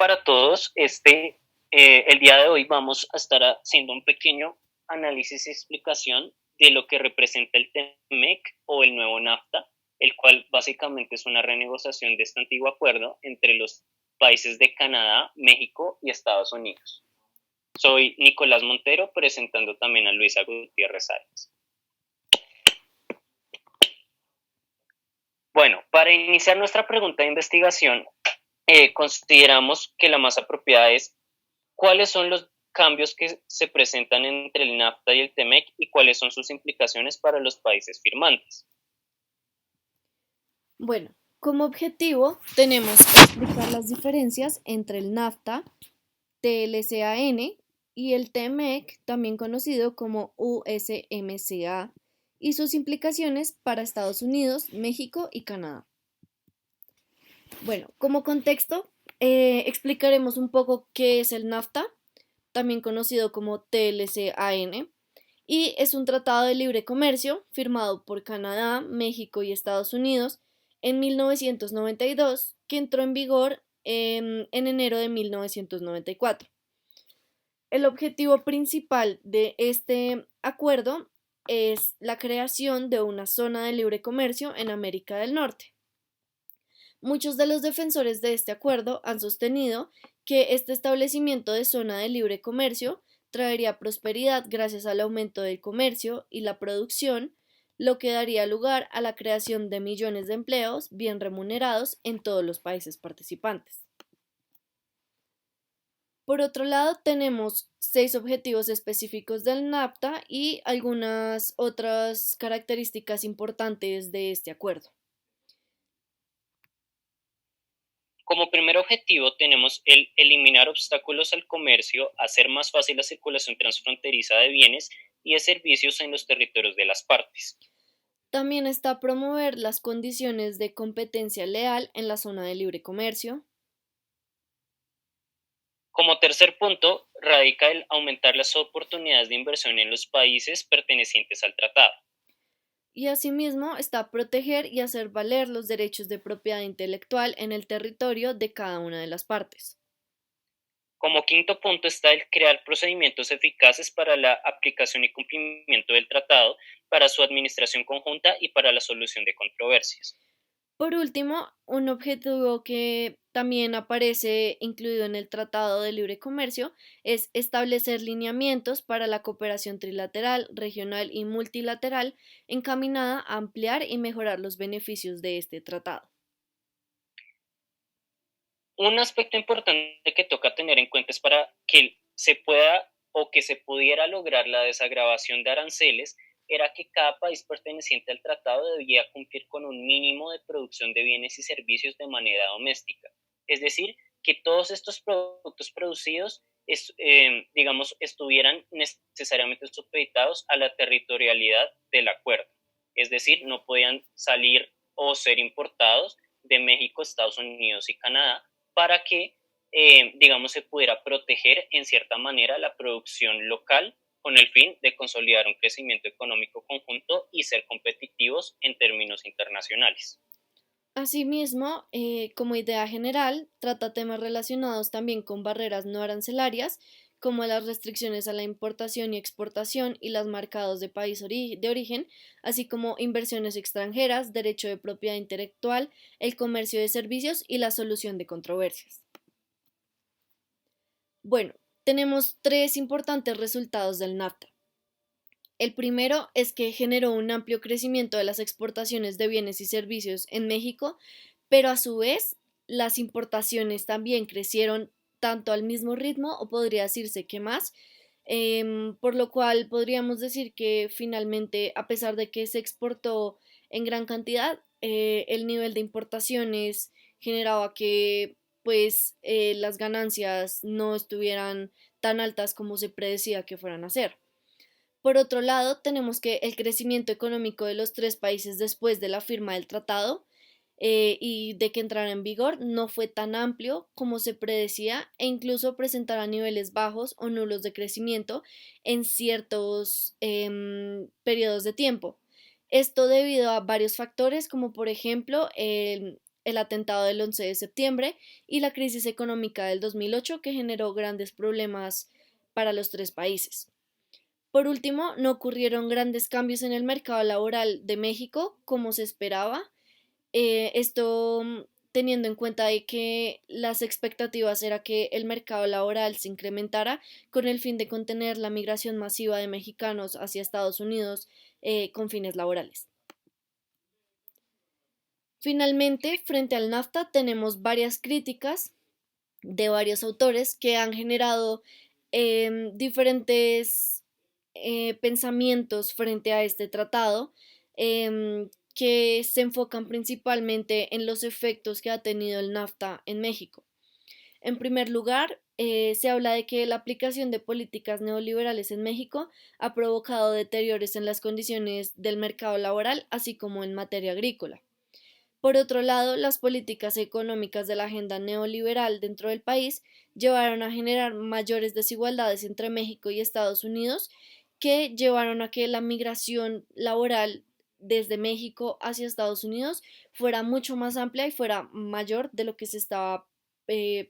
para todos. El día de hoy vamos a estar haciendo un pequeño análisis y explicación de lo que representa el TEMEC o el nuevo NAFTA, el cual básicamente es una renegociación de este antiguo acuerdo entre los países de Canadá, México y Estados Unidos. Soy Nicolás Montero, presentando también a Luisa Gutiérrez Arias. Bueno, para iniciar nuestra pregunta de investigación, consideramos que la más apropiada es cuáles son los cambios que se presentan entre el NAFTA y el TEMEC y cuáles son sus implicaciones para los países firmantes. Bueno, como objetivo tenemos que explicar las diferencias entre el NAFTA, TLCAN y el TMEC, también conocido como USMCA, y sus implicaciones para Estados Unidos, México y Canadá. Bueno, como contexto, explicaremos un poco qué es el NAFTA, también conocido como TLCAN, y es un tratado de libre comercio firmado por Canadá, México y Estados Unidos en 1992, que entró en vigor en enero de 1994. El objetivo principal de este acuerdo es la creación de una zona de libre comercio en América del Norte. Muchos de los defensores de este acuerdo han sostenido que este establecimiento de zona de libre comercio traería prosperidad gracias al aumento del comercio y la producción, lo que daría lugar a la creación de millones de empleos bien remunerados en todos los países participantes. Por otro lado, tenemos 6 objetivos específicos del NAFTA y algunas otras características importantes de este acuerdo. Como primer objetivo tenemos el eliminar obstáculos al comercio, hacer más fácil la circulación transfronteriza de bienes y de servicios en los territorios de las partes. También está promover las condiciones de competencia leal en la zona de libre comercio. Como tercer punto, radica el aumentar las oportunidades de inversión en los países pertenecientes al tratado. Y asimismo está proteger y hacer valer los derechos de propiedad intelectual en el territorio de cada una de las partes. Como quinto punto está el crear procedimientos eficaces para la aplicación y cumplimiento del tratado, para su administración conjunta y para la solución de controversias. Por último, un objetivo que también aparece incluido en el Tratado de Libre Comercio es establecer lineamientos para la cooperación trilateral, regional y multilateral encaminada a ampliar y mejorar los beneficios de este tratado. Un aspecto importante que toca tener en cuenta es para que se pueda o que se pudiera lograr la desagravación de aranceles era que cada país perteneciente al tratado debía cumplir con un mínimo de producción de bienes y servicios de manera doméstica. Es decir, que todos estos productos producidos estuvieran necesariamente supeditados a la territorialidad del acuerdo. Es decir, no podían salir o ser importados de México, Estados Unidos y Canadá para que, se pudiera proteger en cierta manera la producción local con el fin de consolidar un crecimiento económico conjunto y ser competitivos en términos internacionales. Asimismo, como idea general, trata temas relacionados también con barreras no arancelarias, como las restricciones a la importación y exportación y las marcados de país de origen, así como inversiones extranjeras, derecho de propiedad intelectual, el comercio de servicios y la solución de controversias. Bueno, tenemos 3 importantes resultados del NAFTA. El primero es que generó un amplio crecimiento de las exportaciones de bienes y servicios en México, pero a su vez las importaciones también crecieron tanto al mismo ritmo o podría decirse que más, por lo cual podríamos decir que finalmente, a pesar de que se exportó en gran cantidad, el nivel de importaciones generaba que las ganancias no estuvieran tan altas como se predecía que fueran a ser. Por otro lado, tenemos que el crecimiento económico de los 3 países después de la firma del tratado y de que entrara en vigor no fue tan amplio como se predecía e incluso presentará niveles bajos o nulos de crecimiento en ciertos periodos de tiempo. Esto debido a varios factores como por ejemplo el atentado del 11 de septiembre y la crisis económica del 2008 que generó grandes problemas para los tres países. Por último, no ocurrieron grandes cambios en el mercado laboral de México como se esperaba. Esto teniendo en cuenta de que las expectativas era que el mercado laboral se incrementara con el fin de contener la migración masiva de mexicanos hacia Estados Unidos con fines laborales. Finalmente, frente al NAFTA tenemos varias críticas de varios autores que han generado diferentes pensamientos frente a este tratado que se enfocan principalmente en los efectos que ha tenido el NAFTA en México. En primer lugar, se habla de que la aplicación de políticas neoliberales en México ha provocado deterioros en las condiciones del mercado laboral, así como en materia agrícola. Por otro lado, las políticas económicas de la agenda neoliberal dentro del país llevaron a generar mayores desigualdades entre México y Estados Unidos, que llevaron a que la migración laboral desde México hacia Estados Unidos fuera mucho más amplia y fuera mayor de lo que se estaba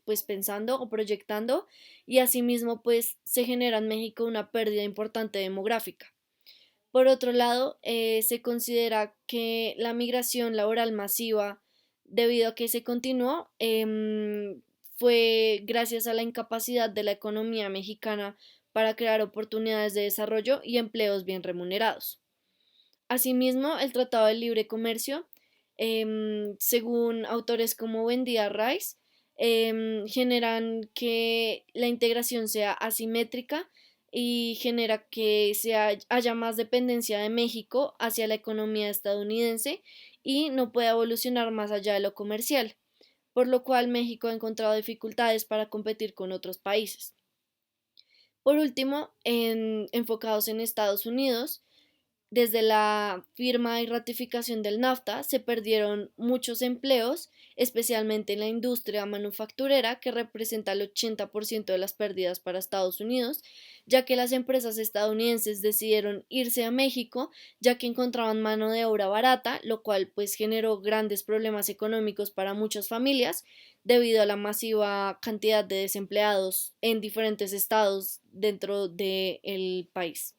pues pensando o proyectando, y asimismo pues se genera en México una pérdida importante demográfica. Por otro lado, se considera que la migración laboral masiva, debido a que se continuó, fue gracias a la incapacidad de la economía mexicana para crear oportunidades de desarrollo y empleos bien remunerados. Asimismo, el Tratado de Libre Comercio, según autores como Buendía Rice, generan que la integración sea asimétrica y genera que haya más dependencia de México hacia la economía estadounidense y no pueda evolucionar más allá de lo comercial, por lo cual México ha encontrado dificultades para competir con otros países. Por último, enfocados en Estados Unidos, desde la firma y ratificación del NAFTA se perdieron muchos empleos, especialmente en la industria manufacturera, que representa el 80% de las pérdidas para Estados Unidos, ya que las empresas estadounidenses decidieron irse a México, ya que encontraban mano de obra barata, lo cual pues generó grandes problemas económicos para muchas familias debido a la masiva cantidad de desempleados en diferentes estados dentro del país.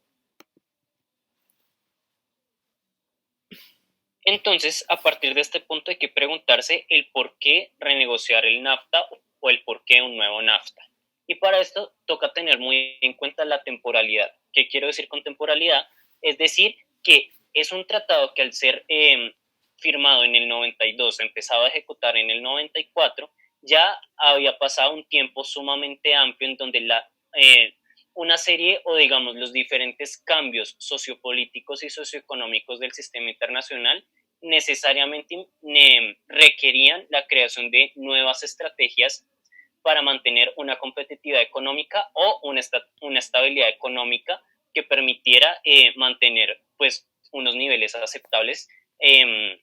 Entonces, a partir de este punto hay que preguntarse el por qué renegociar el NAFTA o el por qué un nuevo NAFTA. Y para esto toca tener muy en cuenta la temporalidad. ¿Qué quiero decir con temporalidad? Es decir, que es un tratado que al ser firmado en el 92, empezado a ejecutar en el 94, ya había pasado un tiempo sumamente amplio en donde una serie o digamos los diferentes cambios sociopolíticos y socioeconómicos del sistema internacional necesariamente requerían la creación de nuevas estrategias para mantener una competitividad económica o una estabilidad económica que permitiera mantener pues unos niveles aceptables en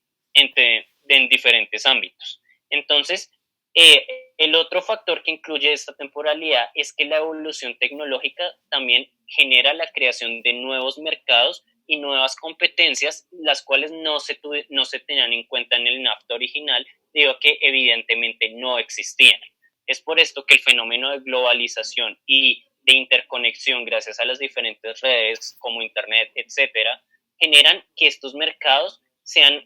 diferentes ámbitos. Entonces, el otro factor que incluye esta temporalidad es que la evolución tecnológica también genera la creación de nuevos mercados y nuevas competencias, las cuales no se tenían en cuenta en el NAFTA original, debido a que evidentemente no existían. Es por esto que el fenómeno de globalización y de interconexión gracias a las diferentes redes como Internet, etcétera, generan que estos mercados sean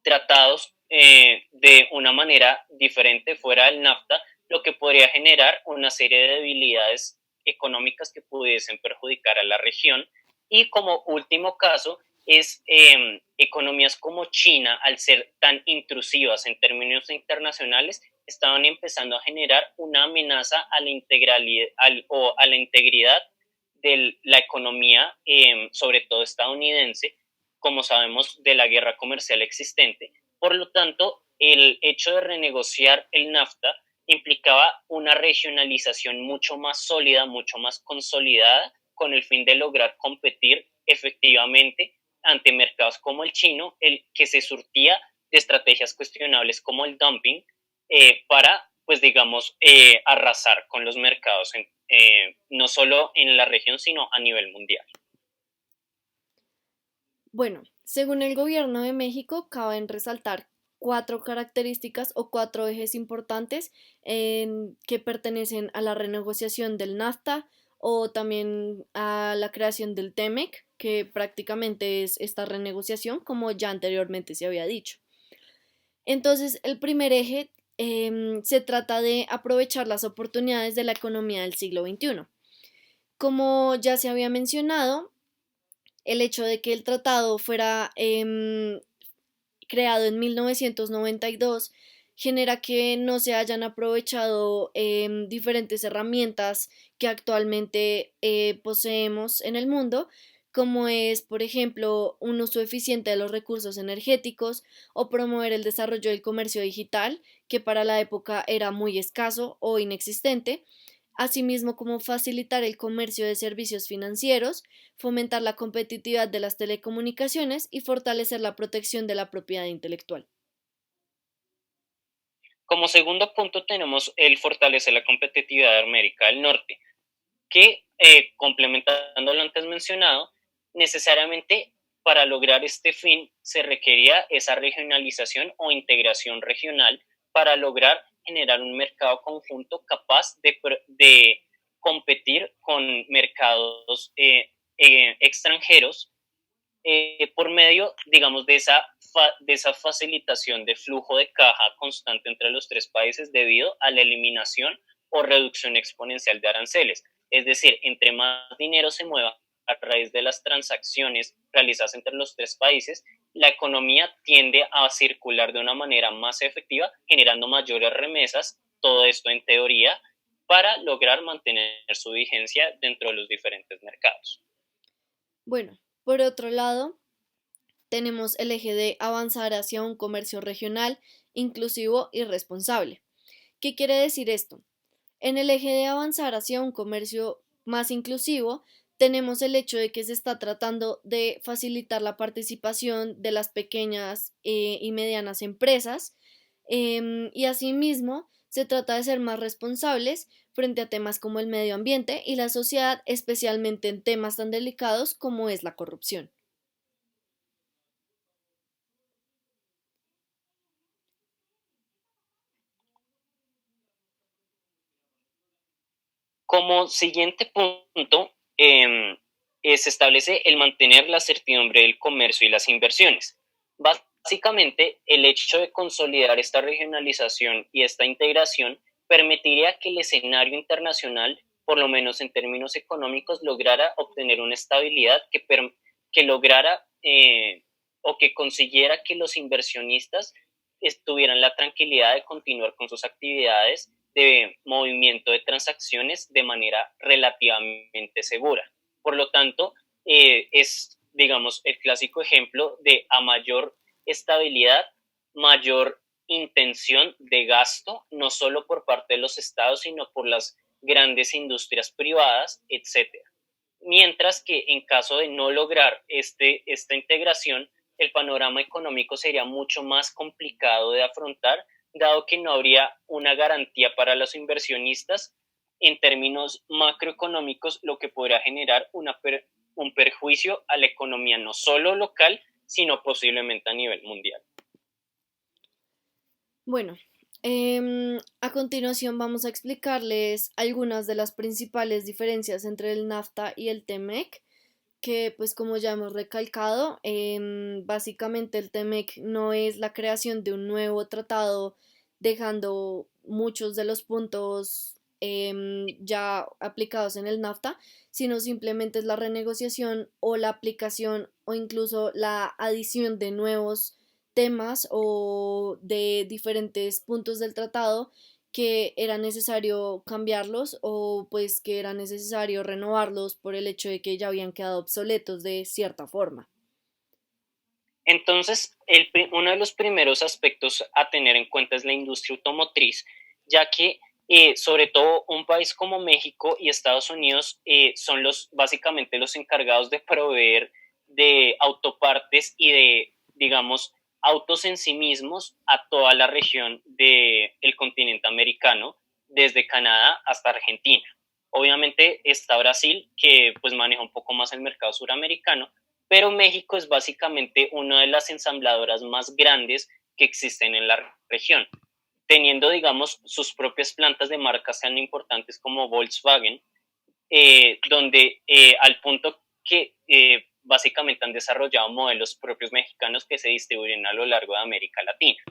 tratados de una manera diferente fuera del NAFTA, lo que podría generar una serie de debilidades económicas que pudiesen perjudicar a la región. Y como último caso, es economías como China, al ser tan intrusivas en términos internacionales, estaban empezando a generar una amenaza a la integralidad o a la integridad de la economía, sobre todo estadounidense, como sabemos, de la guerra comercial existente. Por lo tanto, el hecho de renegociar el NAFTA implicaba una regionalización mucho más sólida, mucho más consolidada, con el fin de lograr competir efectivamente ante mercados como el chino, el que se surtía de estrategias cuestionables como el dumping, para, pues digamos, arrasar con los mercados, no solo en la región, sino a nivel mundial. Bueno, según el gobierno de México, cabe resaltar cuatro características o cuatro ejes importantes que pertenecen a la renegociación del NAFTA o también a la creación del TEMEC, que prácticamente es esta renegociación, como ya anteriormente se había dicho. Entonces, el primer eje se trata de aprovechar las oportunidades de la economía del siglo XXI. Como ya se había mencionado, el hecho de que el tratado fuera creado en 1992 genera que no se hayan aprovechado diferentes herramientas que actualmente poseemos en el mundo, como es, por ejemplo, un uso eficiente de los recursos energéticos o promover el desarrollo del comercio digital, que para la época era muy escaso o inexistente, asimismo como facilitar el comercio de servicios financieros, fomentar la competitividad de las telecomunicaciones y fortalecer la protección de la propiedad intelectual. Como segundo punto tenemos el fortalecer la competitividad de América del Norte, que, complementando lo antes mencionado, necesariamente para lograr este fin se requería esa regionalización o integración regional para lograr generar un mercado conjunto capaz de competir con mercados extranjeros por medio, digamos, de esa facilitación de flujo de caja constante entre los tres países debido a la eliminación o reducción exponencial de aranceles. Es decir, entre más dinero se mueva a través de las transacciones realizadas entre los tres países, la economía tiende a circular de una manera más efectiva, generando mayores remesas, todo esto en teoría, para lograr mantener su vigencia dentro de los diferentes mercados. Bueno, por otro lado, tenemos el eje de avanzar hacia un comercio regional, inclusivo y responsable. ¿Qué quiere decir esto? En el eje de avanzar hacia un comercio más inclusivo, tenemos el hecho de que se está tratando de facilitar la participación de las pequeñas y medianas empresas y asimismo se trata de ser más responsables frente a temas como el medio ambiente y la sociedad, especialmente en temas tan delicados como es la corrupción. Como siguiente punto, se establece el mantener la certidumbre del comercio y las inversiones. Básicamente, el hecho de consolidar esta regionalización y esta integración permitiría que el escenario internacional, por lo menos en términos económicos, lograra obtener una estabilidad que lograra o que consiguiera que los inversionistas tuvieran la tranquilidad de continuar con sus actividades de movimiento de transacciones de manera relativamente segura. Por lo tanto, es, digamos, el clásico ejemplo de a mayor estabilidad, mayor intención de gasto, no solo por parte de los estados, sino por las grandes industrias privadas, etcétera. Mientras que en caso de no lograr esta integración, el panorama económico sería mucho más complicado de afrontar, dado que no habría una garantía para los inversionistas en términos macroeconómicos, lo que podría generar un perjuicio a la economía no solo local, sino posiblemente a nivel mundial. Bueno, a continuación vamos a explicarles algunas de las principales diferencias entre el NAFTA y el TEMEC, que pues como ya hemos recalcado, básicamente el TEMEC no es la creación de un nuevo tratado dejando muchos de los puntos ya aplicados en el NAFTA, sino simplemente es la renegociación o la aplicación o incluso la adición de nuevos temas o de diferentes puntos del tratado que era necesario cambiarlos o pues que era necesario renovarlos por el hecho de que ya habían quedado obsoletos de cierta forma. Entonces, uno de los primeros aspectos a tener en cuenta es la industria automotriz, ya que sobre todo un país como México y Estados Unidos son básicamente los encargados de proveer de autopartes y de, digamos, autos en sí mismos a toda la región del continente americano, desde Canadá hasta Argentina. Obviamente está Brasil, que pues maneja un poco más el mercado suramericano, pero México es básicamente una de las ensambladoras más grandes que existen en la región, teniendo, digamos, sus propias plantas de marcas tan importantes como Volkswagen, donde al punto que básicamente han desarrollado modelos propios mexicanos que se distribuyen a lo largo de América Latina.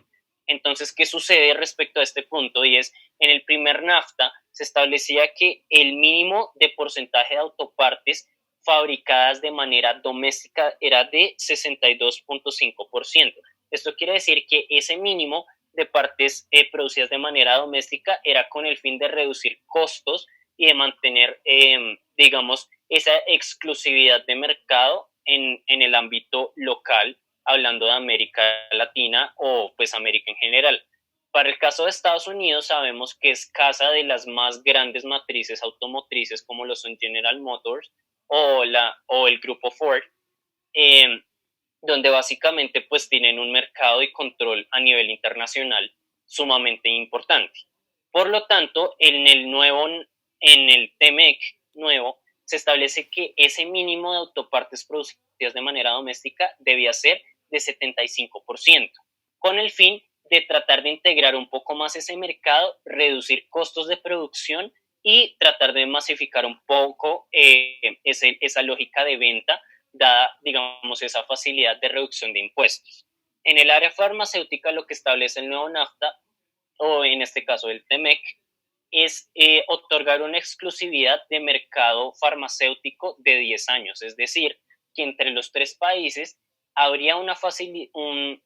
Entonces, ¿qué sucede respecto a este punto? Y es, en el primer NAFTA se establecía que el mínimo de porcentaje de autopartes fabricadas de manera doméstica era de 62.5%. Esto quiere decir que ese mínimo de partes producidas de manera doméstica era con el fin de reducir costos y de mantener, digamos, esa exclusividad de mercado en el ámbito local, hablando de América Latina o pues América en general. Para el caso de Estados Unidos sabemos que es casa de las más grandes matrices automotrices como lo son General Motors o el grupo Ford, eh, donde básicamente pues tienen un mercado y control a nivel internacional sumamente importante. Por lo tanto, en el TMEC nuevo, se establece que ese mínimo de autopartes producidas de manera doméstica debía ser de 75%, con el fin de tratar de integrar un poco más ese mercado, reducir costos de producción y tratar de masificar un poco esa lógica de venta, dada, digamos, esa facilidad de reducción de impuestos. En el área farmacéutica, lo que establece el nuevo NAFTA, o en este caso el TEMEC, es otorgar una exclusividad de mercado farmacéutico de 10 años, es decir, que entre los tres países habría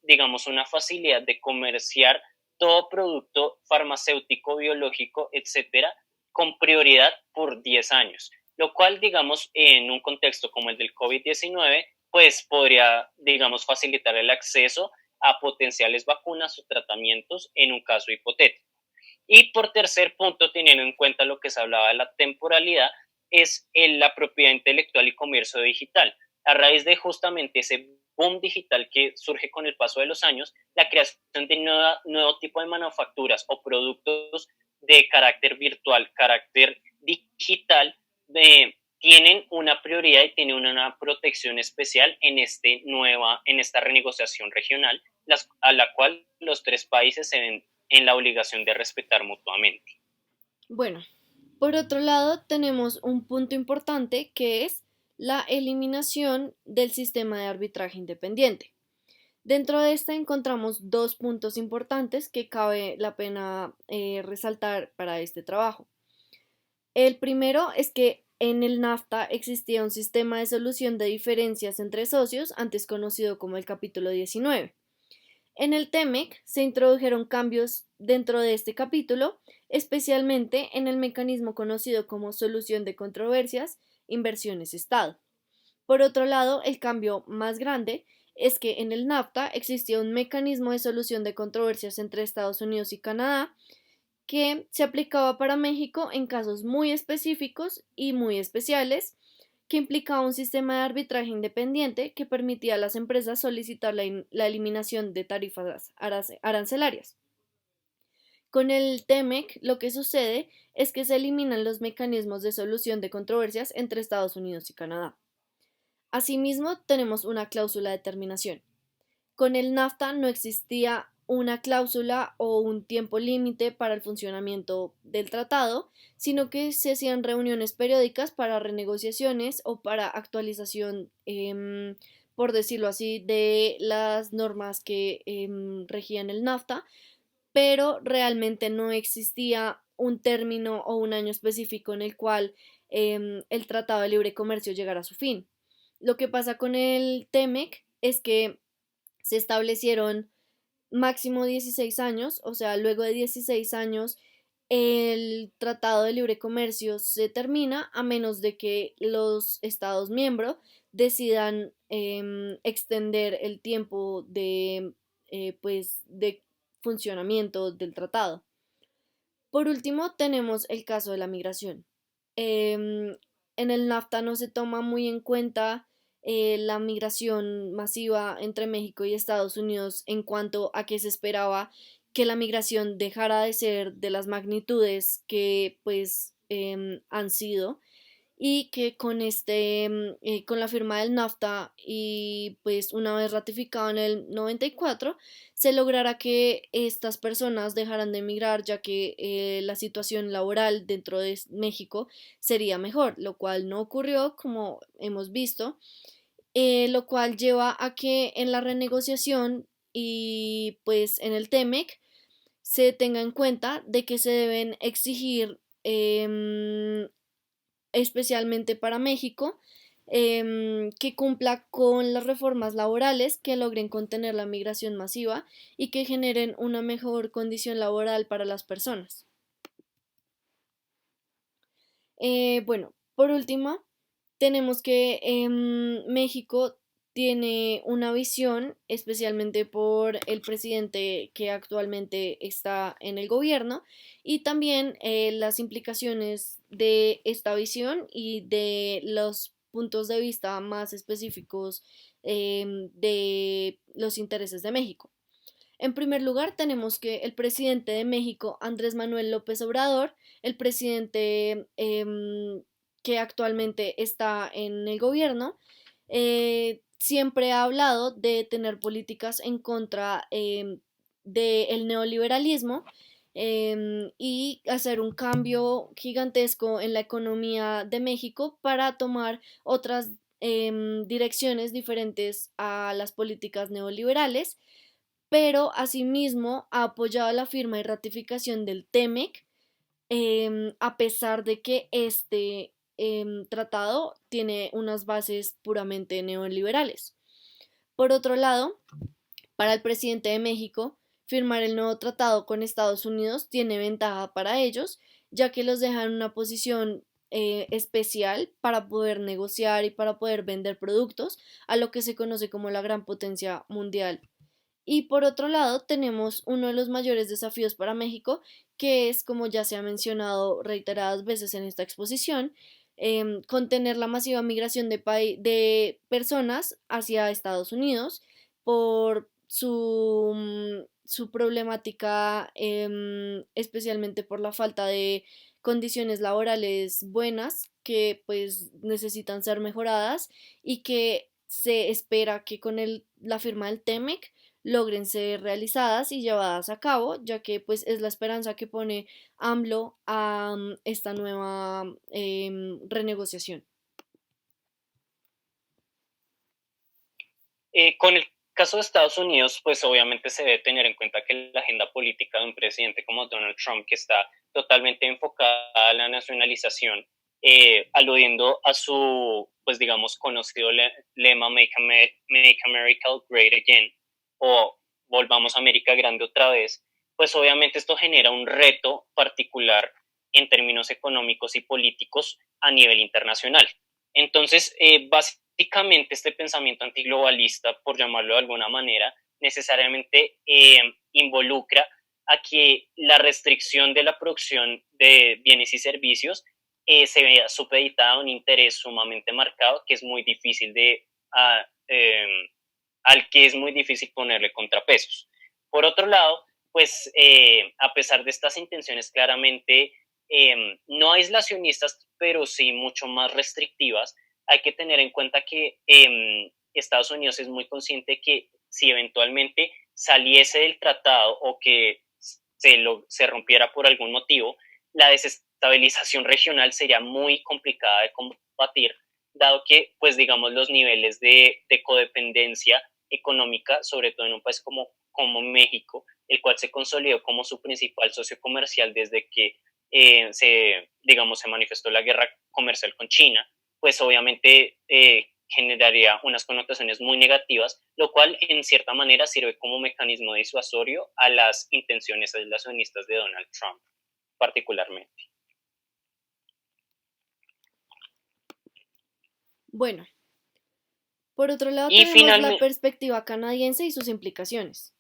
digamos, una facilidad de comerciar todo producto farmacéutico, biológico, etcétera, con prioridad por 10 años, lo cual, digamos, en un contexto como el del COVID-19, pues podría, digamos, facilitar el acceso a potenciales vacunas o tratamientos en un caso hipotético. Y por tercer punto, teniendo en cuenta lo que se hablaba de la temporalidad, es la propiedad intelectual y comercio digital. A raíz de justamente ese boom digital que surge con el paso de los años, la creación de nuevo tipo de manufacturas o productos de carácter virtual, carácter digital, tienen una prioridad y tienen una protección especial en esta renegociación regional, a la cual los tres países se ven en la obligación de respetar mutuamente. Bueno, por otro lado, tenemos un punto importante que es la eliminación del sistema de arbitraje independiente. Dentro de esta encontramos dos puntos importantes que cabe la pena resaltar para este trabajo. El primero es que en el NAFTA existía un sistema de solución de diferencias entre socios, antes conocido como el capítulo 19. En el TEMEC se introdujeron cambios dentro de este capítulo, especialmente en el mecanismo conocido como solución de controversias, inversiones-Estado. Por otro lado, el cambio más grande es que en el NAFTA existía un mecanismo de solución de controversias entre Estados Unidos y Canadá que se aplicaba para México en casos muy específicos y muy especiales, que implicaba un sistema de arbitraje independiente que permitía a las empresas solicitar la eliminación de tarifas arancelarias. Con el TEMEC lo que sucede es que se eliminan los mecanismos de solución de controversias entre Estados Unidos y Canadá. Asimismo, tenemos una cláusula de terminación. Con el NAFTA no existía una cláusula o un tiempo límite para el funcionamiento del tratado, sino que se hacían reuniones periódicas para renegociaciones o para actualización, por decirlo así, de las normas que regían el NAFTA, pero realmente no existía un término o un año específico en el cual el Tratado de Libre Comercio llegara a su fin. Lo que pasa con el TEMEC es que se establecieron máximo 16 años, o sea, luego de 16 años el Tratado de Libre Comercio se termina a menos de que los Estados miembros decidan extender el tiempo pues, de funcionamiento del tratado. Por último, tenemos el caso de la migración. En el NAFTA no se toma muy en cuenta la migración masiva entre México y Estados Unidos en cuanto a que se esperaba que la migración dejara de ser de las magnitudes que pues han sido y que con con la firma del NAFTA y pues una vez ratificado en el 94 se lograra que estas personas dejaran de emigrar, ya que la situación laboral dentro de México sería mejor, lo cual no ocurrió como hemos visto, lo cual lleva a que en la renegociación y pues en el TEMEC se tenga en cuenta de que se deben exigir especialmente para México, que cumpla con las reformas laborales que logren contener la migración masiva y que generen una mejor condición laboral para las personas. Bueno, por último, tenemos que México tiene una visión, especialmente por el presidente que actualmente está en el gobierno, y también las implicaciones de esta visión y de los puntos de vista más específicos de los intereses de México. En primer lugar, tenemos que el presidente de México, Andrés Manuel López Obrador, el presidente que actualmente está en el gobierno, siempre ha hablado de tener políticas en contra del neoliberalismo y hacer un cambio gigantesco en la economía de México para tomar otras direcciones diferentes a las políticas neoliberales, pero asimismo ha apoyado la firma y ratificación del TEMEC, a pesar de que este tratado tiene unas bases puramente neoliberales. Por otro lado, para el presidente de México, firmar el nuevo tratado con Estados Unidos tiene ventaja para ellos, ya que los deja en una posición especial para poder negociar y para poder vender productos a lo que se conoce como la gran potencia mundial. Y por otro lado, tenemos uno de los mayores desafíos para México, que es, como ya se ha mencionado reiteradas veces en esta exposición, contener la masiva migración de personas hacia Estados Unidos por su problemática, especialmente por la falta de condiciones laborales buenas que pues necesitan ser mejoradas y que se espera que con la firma del TEMEC logren ser realizadas y llevadas a cabo, ya que pues es la esperanza que pone AMLO a esta nueva renegociación. Con el caso de Estados Unidos, pues obviamente se debe tener en cuenta que la agenda política de un presidente como Donald Trump, que está totalmente enfocada a la nacionalización, aludiendo a su, pues digamos, conocido lema Make America Great Again, o Volvamos a América Grande otra vez, pues obviamente esto genera un reto particular en términos económicos y políticos a nivel internacional. Entonces, básicamente este pensamiento antiglobalista, por llamarlo de alguna manera, necesariamente involucra a que la restricción de la producción de bienes y servicios se vea supeditada a un interés sumamente marcado que es muy difícil al que es muy difícil ponerle contrapesos. Por otro lado, pues a pesar de estas intenciones claramente no aislacionistas, pero sí mucho más restrictivas, hay que tener en cuenta que Estados Unidos es muy consciente que si eventualmente saliese del tratado o que se rompiera por algún motivo, la desestabilización regional sería muy complicada de combatir, dado que, pues digamos, los niveles de codependencia económica, sobre todo en un país como México, el cual se consolidó como su principal socio comercial desde que digamos, se manifestó la guerra comercial con China, pues obviamente generaría unas connotaciones muy negativas, lo cual en cierta manera sirve como mecanismo disuasorio a las intenciones aislacionistas de Donald Trump, particularmente. Bueno, por otro lado Y tenemos la finalmente, perspectiva canadiense y sus implicaciones.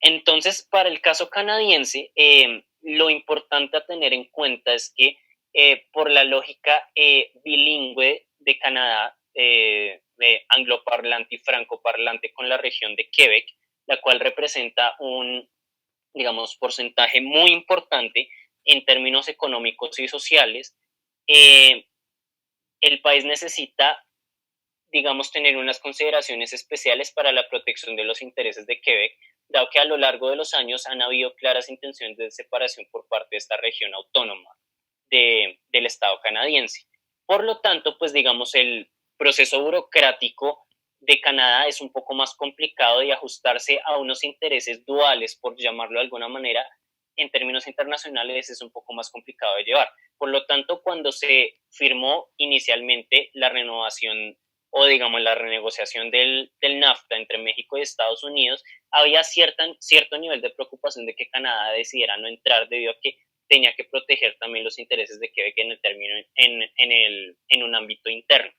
entonces, para el caso canadiense, lo importante a tener en cuenta es que por la lógica bilingüe de Canadá, de angloparlante y francoparlante con la región de Quebec, la cual representa un, digamos, porcentaje muy importante en términos económicos y sociales, eh, el país necesita, digamos, tener unas consideraciones especiales para la protección de los intereses de Quebec, dado que a lo largo de los años han habido claras intenciones de separación por parte de esta región autónoma del Estado canadiense. Por lo tanto, pues digamos, el proceso burocrático de Canadá es un poco más complicado y ajustarse a unos intereses duales, por llamarlo de alguna manera, en términos internacionales es un poco más complicado de llevar. Por lo tanto, cuando se firmó inicialmente la renovación o digamos la renegociación del NAFTA entre México y Estados Unidos, había cierto nivel de preocupación de que Canadá decidiera no entrar debido a que tenía que proteger también los intereses de Quebec en el término, en un ámbito interno.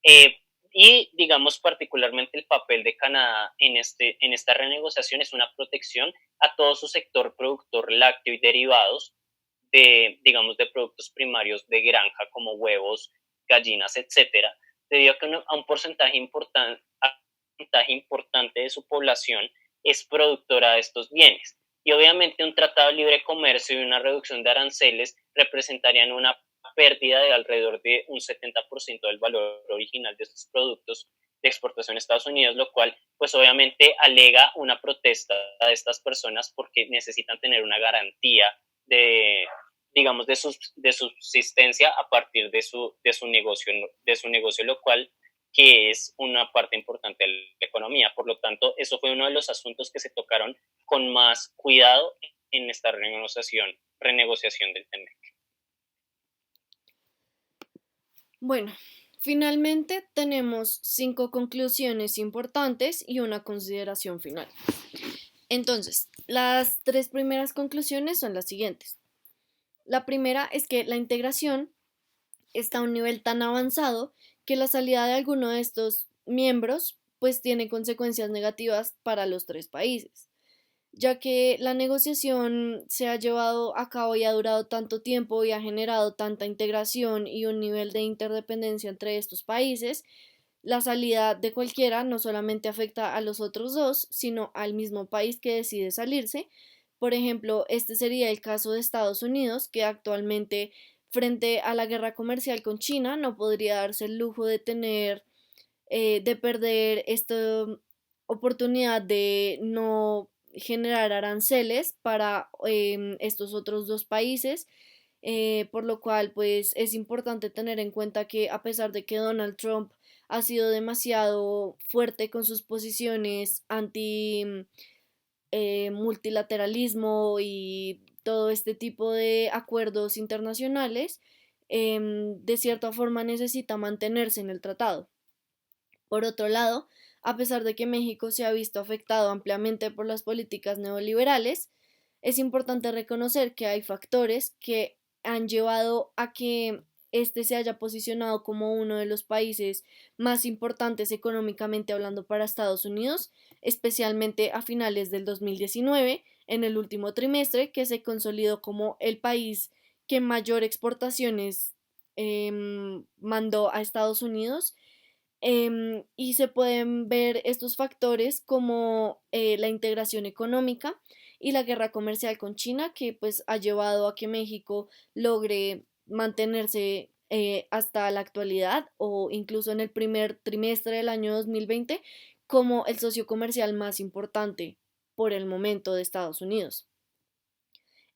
Eh, y digamos particularmente el papel de Canadá en esta renegociación es una protección a todo su sector productor lácteo y derivados digamos, de productos primarios de granja como huevos, gallinas, etcétera, debido a que a un porcentaje importante de su población es productora de estos bienes. Y obviamente un tratado de libre comercio y una reducción de aranceles representarían una pérdida de alrededor de un 70% del valor original de estos productos de exportación a Estados Unidos, lo cual pues obviamente alega una protesta de estas personas porque necesitan tener una garantía de, digamos, de subsistencia a partir de su negocio local, que es una parte importante de la economía. Por lo tanto, eso fue uno de los asuntos que se tocaron con más cuidado en esta renegociación del TEMEC. Bueno, finalmente tenemos 5 conclusiones importantes y una consideración final. Entonces, las 3 primeras conclusiones son las siguientes. La primera es que la integración está a un nivel tan avanzado que la salida de alguno de estos miembros pues tiene consecuencias negativas para los 3 países, ya que la negociación se ha llevado a cabo y ha durado tanto tiempo y ha generado tanta integración y un nivel de interdependencia entre estos países. La salida de cualquiera no solamente afecta a los otros dos, sino al mismo país que decide salirse. Por ejemplo, este sería el caso de Estados Unidos, que actualmente, frente a la guerra comercial con China, no podría darse el lujo de de perder esta oportunidad de no generar aranceles para estos otros dos países, por lo cual pues es importante tener en cuenta que a pesar de que Donald Trump ha sido demasiado fuerte con sus posiciones anti multilateralismo y todo este tipo de acuerdos internacionales, de cierta forma necesita mantenerse en el tratado. Por otro lado, a pesar de que México se ha visto afectado ampliamente por las políticas neoliberales, es importante reconocer que hay factores que han llevado a que este se haya posicionado como uno de los países más importantes económicamente hablando para Estados Unidos, especialmente a finales del 2019, en el último trimestre, que se consolidó como el país que mayor exportaciones mandó a Estados Unidos. Y se pueden ver estos factores como la integración económica y la guerra comercial con China, que pues ha llevado a que México logre mantenerse hasta la actualidad o incluso en el primer trimestre del año 2020 como el socio comercial más importante por el momento de Estados Unidos.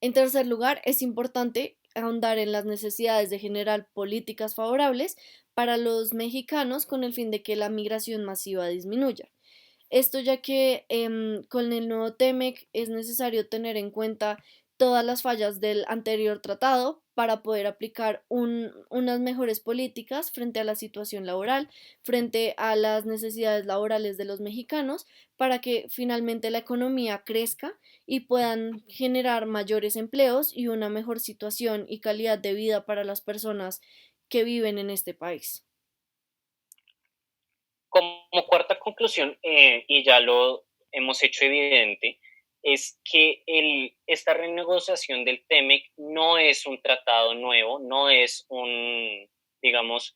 En tercer lugar, es importante ahondar en las necesidades de generar políticas favorables para los mexicanos con el fin de que la migración masiva disminuya. Esto ya que con el nuevo TEMEC es necesario tener en cuenta todas las fallas del anterior tratado para poder aplicar unas mejores políticas frente a la situación laboral, frente a las necesidades laborales de los mexicanos, para que finalmente la economía crezca y puedan generar mayores empleos y una mejor situación y calidad de vida para las personas que viven en este país. Como cuarta conclusión, y ya lo hemos hecho evidente, es que esta renegociación del TEMEC no es un tratado nuevo, no es digamos,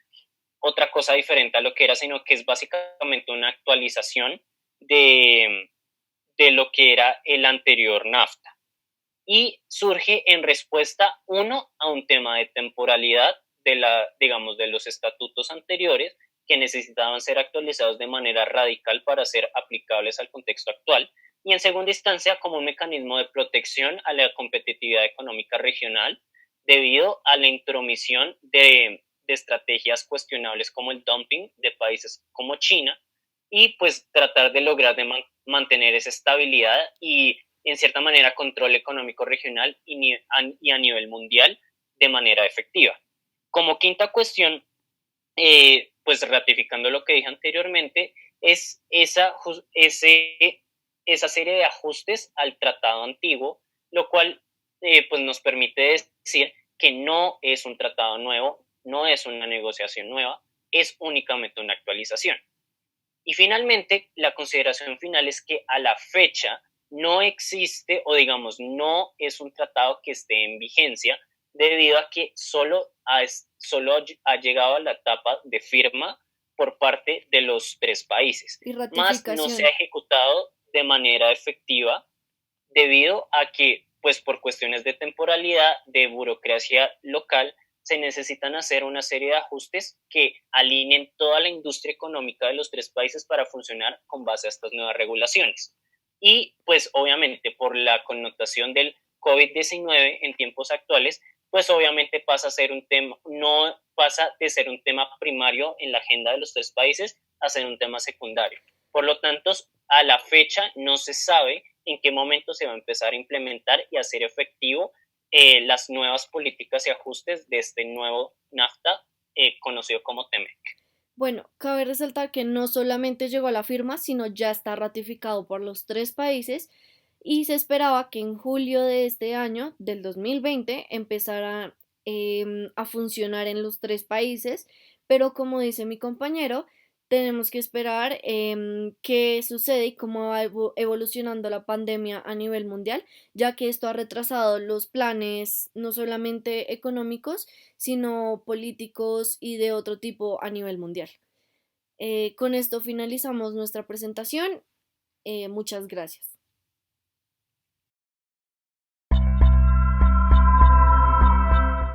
otra cosa diferente a lo que era, sino que es básicamente una actualización de, de lo que era el anterior NAFTA. Y surge en respuesta, uno, a un tema de temporalidad digamos, de los estatutos anteriores que necesitaban ser actualizados de manera radical para ser aplicables al contexto actual, y en segunda instancia como un mecanismo de protección a la competitividad económica regional debido a la intromisión de estrategias cuestionables como el dumping de países como China, y pues tratar de lograr mantener esa estabilidad y en cierta manera control económico regional y a nivel mundial de manera efectiva. Como quinta cuestión, pues ratificando lo que dije anteriormente, es esa serie de ajustes al tratado antiguo, lo cual pues nos permite decir que no es un tratado nuevo, no es una negociación nueva, es únicamente una actualización. Y finalmente, la consideración final es que a la fecha no existe, o digamos, no es un tratado que esté en vigencia, debido a que solo ha llegado a la etapa de firma por parte de los tres países, Y más no se ha ratificación. ejecutado de manera efectiva debido a que, pues por cuestiones de temporalidad, de burocracia local, se necesitan hacer una serie de ajustes que alineen toda la industria económica de los tres países para funcionar con base a estas nuevas regulaciones. Y pues obviamente por la connotación del COVID-19 en tiempos actuales, pues obviamente pasa a ser un tema, no pasa de ser un tema primario en la agenda de los tres países a ser un tema secundario. Por lo tanto, a la fecha no se sabe en qué momento se va a empezar a implementar y hacer efectivo las nuevas políticas y ajustes de este nuevo NAFTA conocido como TEMEC. Bueno, cabe resaltar que no solamente llegó a la firma, sino ya está ratificado por los tres países y se esperaba que en julio de este año, del 2020, empezara a funcionar en los tres países, pero como dice mi compañero, tenemos que esperar qué sucede y cómo va evolucionando la pandemia a nivel mundial, ya que esto ha retrasado los planes no solamente económicos, sino políticos y de otro tipo a nivel mundial. Con esto finalizamos nuestra presentación. Muchas gracias.